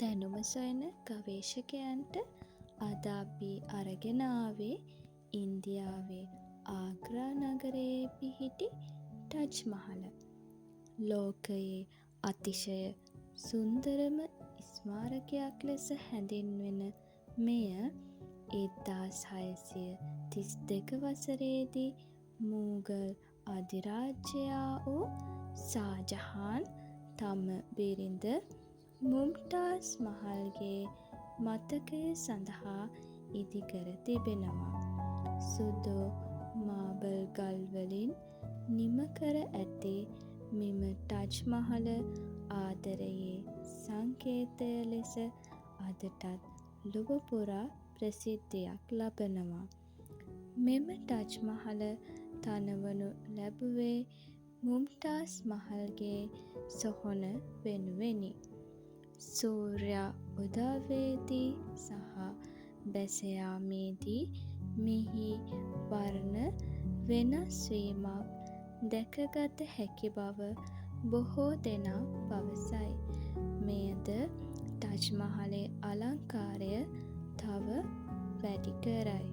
දැනුම සොයන ගවේෂකයන්ට අද අපි අරගෙන ආවේ ඉන්දියාවේ ආග්‍රා නගරයේ පිහිටි ටජ් මහල. ලෝකයේ අතිශය සුන්දරම ස්මාරකයක් ලෙස හැඳින්වෙන මෙය 1632 වසරේදී මූගල් අධිරාජයා වූ ෂාජහාන් තම බිරිඳ මුම්තාස් මහල්ගේ මතකය සඳහා ඉදිකර තිබෙනවා. සුදු මාබල් ගල් වලින් නිම කර ඇති මෙම ටජ් මහල ආදරයේ සංකේතය ලෙස අදටත් ලොව පුරා ප්‍රසිද්ධියක් ලබනවා. මෙම ටජ් මහල තනවනු ලැබුවේ මුම්තාස් මහල්ගේ සොහොන වෙනුවෙනි. සූර්යා උදයවේදී සහ බැස යාමේදී මෙහි වර්ණ වෙනස් වීමක් දැකගත හැකි බව බොහෝ දෙනා පවසයි. මෙයද ටජ් මහලේ අලංකාරය තව වැඩි කරයි.